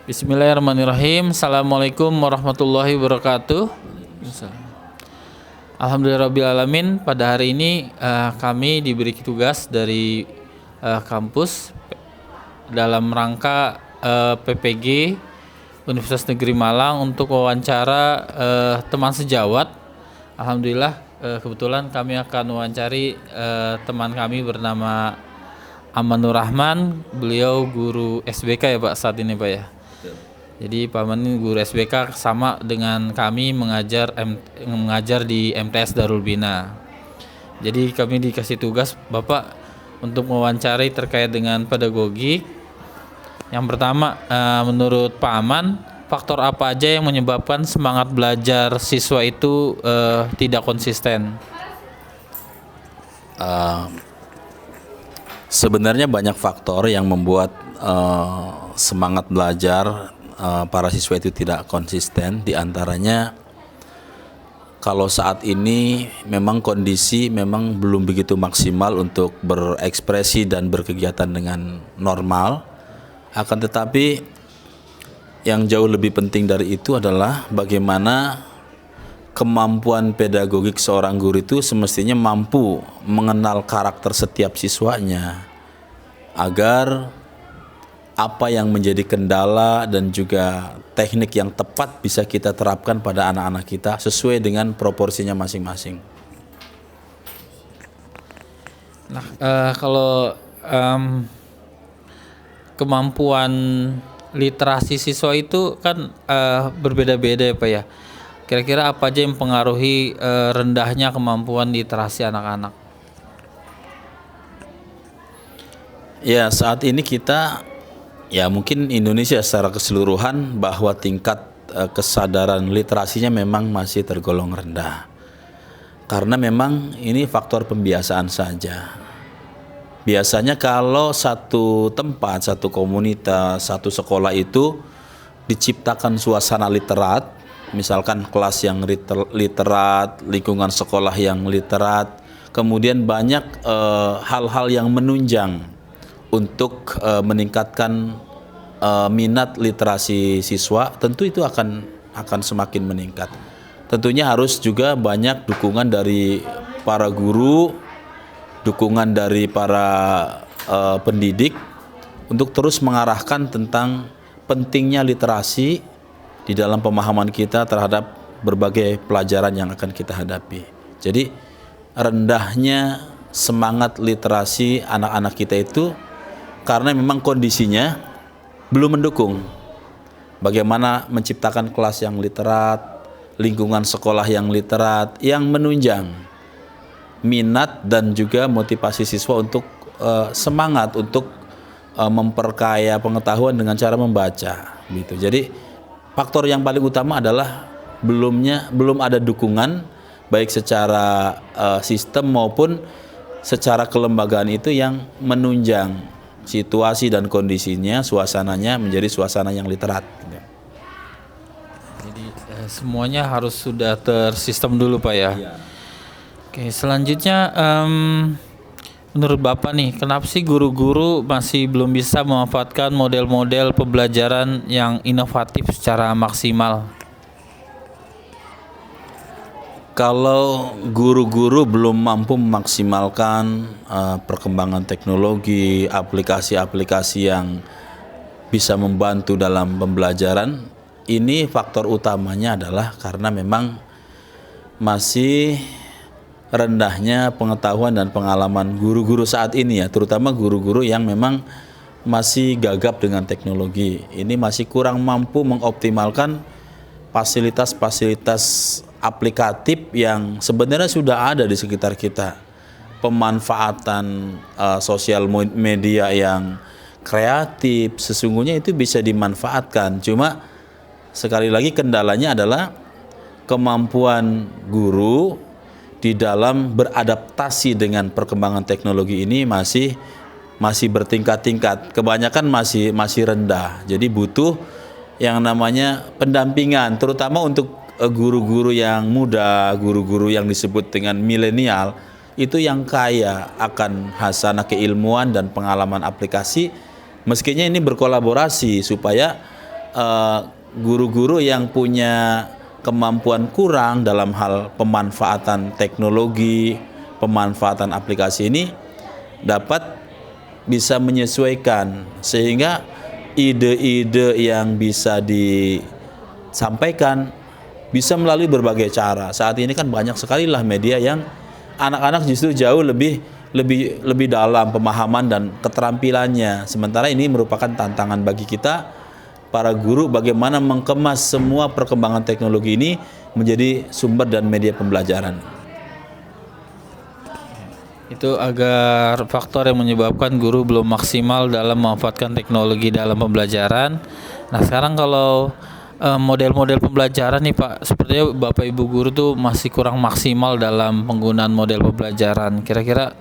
Bismillahirrahmanirrahim. Assalamualaikum warahmatullahi wabarakatuh. Alhamdulillahirrabbilalamin. Pada hari ini kami diberi tugas dari kampus dalam rangka PPG Universitas Negeri Malang untuk wawancara teman sejawat. Alhamdulillah kebetulan kami akan wawancari teman kami bernama Amanur Rahman. Beliau guru SBK ya Pak saat ini Pak ya. Jadi Pak Aman ini guru SBK sama dengan kami mengajar di MTS Darul Bina. Jadi kami dikasih tugas Bapak untuk mewawancari terkait dengan pedagogi. Yang pertama, menurut Pak Aman, faktor apa aja yang menyebabkan semangat belajar siswa itu tidak konsisten? Sebenarnya banyak faktor yang membuat semangat belajar para siswa itu tidak konsisten. Di antaranya kalau saat ini memang kondisi memang belum begitu maksimal untuk berekspresi dan berkegiatan dengan normal. Akan tetapi yang jauh lebih penting dari itu adalah bagaimana kemampuan pedagogik seorang guru itu semestinya mampu mengenal karakter setiap siswanya agar apa yang menjadi kendala dan juga teknik yang tepat bisa kita terapkan pada anak-anak kita sesuai dengan proporsinya masing-masing. Nah, kalau kemampuan literasi siswa itu kan berbeda-beda ya Pak ya. Kira-kira apa aja yang mempengaruhi rendahnya kemampuan literasi anak-anak? Ya, saat ini kita mungkin Indonesia secara keseluruhan bahwa tingkat kesadaran literasinya memang masih tergolong rendah. Karena memang ini faktor pembiasaan saja. Biasanya kalau satu tempat, satu komunitas, satu sekolah itu diciptakan suasana literat, misalkan kelas yang literat, lingkungan sekolah yang literat, kemudian banyak hal-hal yang menunjang untuk meningkatkan minat literasi siswa, tentu itu akan semakin meningkat. Tentunya harus juga banyak dukungan dari para guru, dukungan dari para pendidik untuk terus mengarahkan tentang pentingnya literasi di dalam pemahaman kita terhadap berbagai pelajaran yang akan kita hadapi. Jadi rendahnya semangat literasi anak-anak kita itu karena memang kondisinya belum mendukung bagaimana menciptakan kelas yang literat, lingkungan sekolah yang literat, yang menunjang minat dan juga motivasi siswa untuk semangat untuk memperkaya pengetahuan dengan cara membaca gitu. Jadi faktor yang paling utama adalah belum ada dukungan baik secara sistem maupun secara kelembagaan itu yang menunjang situasi dan kondisinya, suasananya menjadi suasana yang literat. Jadi semuanya harus sudah tersistem dulu Pak ya. Oke, selanjutnya menurut Bapak nih, kenapa sih guru-guru masih belum bisa memanfaatkan model-model pembelajaran yang inovatif secara maksimal? Kalau guru-guru belum mampu memaksimalkan perkembangan teknologi, aplikasi-aplikasi yang bisa membantu dalam pembelajaran, ini faktor utamanya adalah karena memang masih rendahnya pengetahuan dan pengalaman guru-guru saat ini ya, terutama guru-guru yang memang masih gagap dengan teknologi. Ini masih kurang mampu mengoptimalkan fasilitas-fasilitas aplikatif yang sebenarnya sudah ada di sekitar kita. Pemanfaatan sosial media yang kreatif sesungguhnya itu bisa dimanfaatkan. Cuma sekali lagi kendalanya adalah kemampuan guru di dalam beradaptasi dengan perkembangan teknologi ini masih bertingkat-tingkat. Kebanyakan masih rendah. Jadi butuh yang namanya pendampingan, terutama untuk guru-guru yang muda, guru-guru yang disebut dengan milenial, itu yang kaya akan hasanah keilmuan dan pengalaman aplikasi. Mestinya ini berkolaborasi supaya guru-guru yang punya kemampuan kurang dalam hal pemanfaatan teknologi, pemanfaatan aplikasi ini dapat bisa menyesuaikan sehingga ide-ide yang bisa disampaikan bisa melalui berbagai cara. Saat ini kan banyak sekali lah media yang anak-anak justru jauh lebih dalam pemahaman dan keterampilannya. Sementara ini merupakan tantangan bagi kita para guru bagaimana mengemas semua perkembangan teknologi ini menjadi sumber dan media pembelajaran. Itu agar faktor yang menyebabkan guru belum maksimal dalam memanfaatkan teknologi dalam pembelajaran. Nah, sekarang kalau model-model pembelajaran nih Pak, sepertinya Bapak Ibu guru tuh masih kurang maksimal dalam penggunaan model pembelajaran. Kira-kira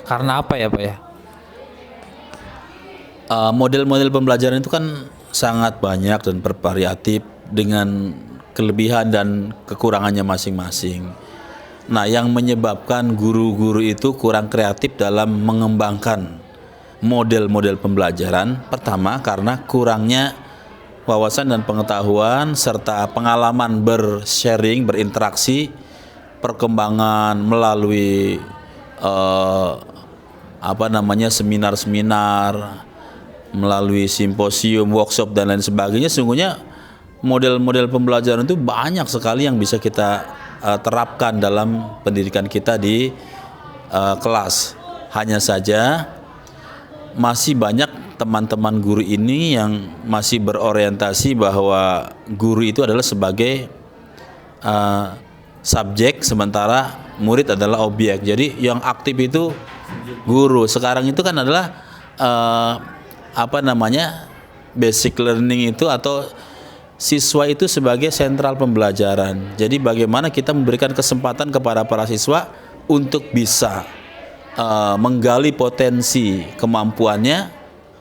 karena apa ya Pak ya? Model-model pembelajaran itu kan sangat banyak dan bervariatif dengan kelebihan dan kekurangannya masing-masing. Nah, yang menyebabkan guru-guru itu kurang kreatif dalam mengembangkan model-model pembelajaran, pertama karena kurangnya wawasan dan pengetahuan serta pengalaman bersharing, berinteraksi, perkembangan melalui seminar-seminar, melalui simposium, workshop dan lain sebagainya. Sungguhnya model-model pembelajaran itu banyak sekali yang bisa kita terapkan dalam pendidikan kita di kelas. Hanya saja masih banyak teman-teman guru ini yang masih berorientasi bahwa guru itu adalah sebagai subjek, sementara murid adalah objek. Jadi yang aktif itu guru. Sekarang itu kan adalah basic learning itu atau siswa itu sebagai sentral pembelajaran. Jadi bagaimana kita memberikan kesempatan kepada para siswa untuk bisa menggali potensi kemampuannya,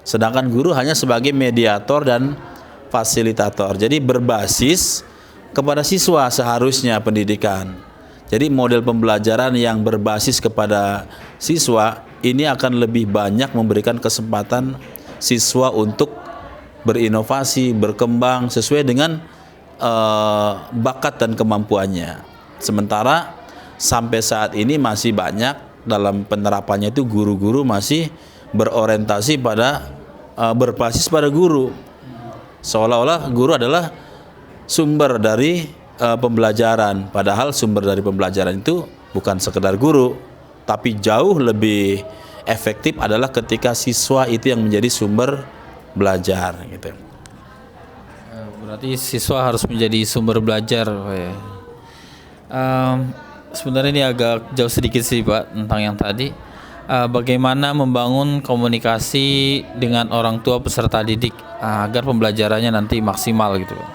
sedangkan guru hanya sebagai mediator dan fasilitator. Jadi berbasis kepada siswa seharusnya pendidikan. Jadi model pembelajaran yang berbasis kepada siswa ini akan lebih banyak memberikan kesempatan siswa untuk berinovasi, berkembang sesuai dengan bakat dan kemampuannya. Sementara sampai saat ini masih banyak dalam penerapannya itu guru-guru masih berorientasi pada berbasis pada guru, seolah-olah guru adalah sumber dari pembelajaran, padahal sumber dari pembelajaran itu bukan sekedar guru, tapi jauh lebih efektif adalah ketika siswa itu yang menjadi sumber belajar gitu. Berarti siswa harus menjadi sumber belajar Pak ya. Sebenarnya ini agak jauh sedikit sih Pak tentang yang tadi. Bagaimana membangun komunikasi dengan orang tua peserta didik agar pembelajarannya nanti maksimal gitu Pak.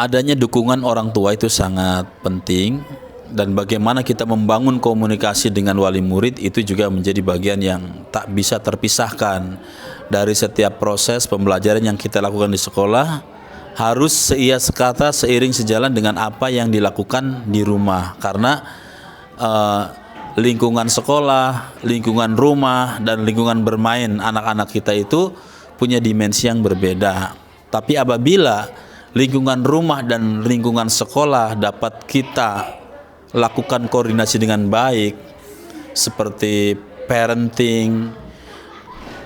Adanya dukungan orang tua itu sangat penting, dan bagaimana kita membangun komunikasi dengan wali murid itu juga menjadi bagian yang tak bisa terpisahkan dari setiap proses pembelajaran yang kita lakukan di sekolah. Harus sekata seiring sejalan dengan apa yang dilakukan di rumah, karena lingkungan sekolah, lingkungan rumah, dan lingkungan bermain anak-anak kita itu punya dimensi yang berbeda. Tapi apabila lingkungan rumah dan lingkungan sekolah dapat kita lakukan koordinasi dengan baik, seperti parenting,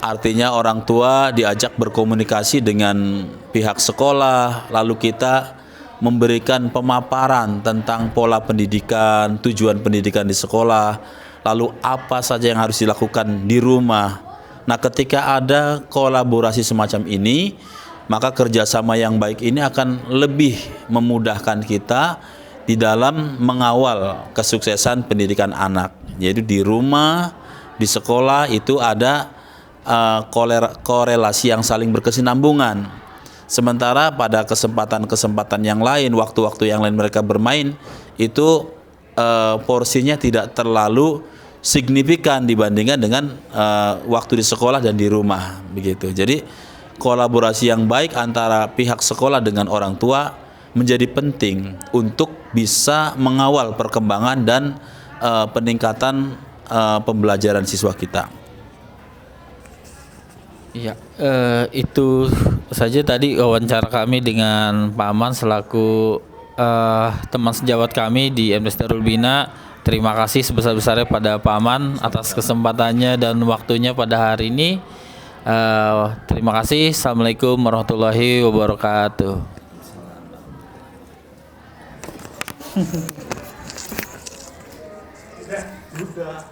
artinya orang tua diajak berkomunikasi dengan pihak sekolah, lalu kita memberikan pemaparan tentang pola pendidikan, tujuan pendidikan di sekolah, lalu apa saja yang harus dilakukan di rumah. Nah, ketika ada kolaborasi semacam ini, maka kerjasama yang baik ini akan lebih memudahkan kita di dalam mengawal kesuksesan pendidikan anak. Yaitu di rumah, di sekolah itu ada korelasi yang saling berkesinambungan. Sementara pada kesempatan-kesempatan yang lain, waktu-waktu yang lain mereka bermain, itu porsinya tidak terlalu signifikan dibandingkan dengan waktu di sekolah dan di rumah, begitu. Jadi kolaborasi yang baik antara pihak sekolah dengan orang tua menjadi penting untuk bisa mengawal perkembangan dan peningkatan pembelajaran siswa kita. Iya, itu saja tadi wawancara kami dengan Pak Aman selaku teman sejawat kami di MTs Darul Bina. Terima kasih sebesar-besarnya pada Pak Aman atas kesempatannya dan waktunya pada hari ini. Terima kasih. Assalamualaikum warahmatullahi wabarakatuh. Udah,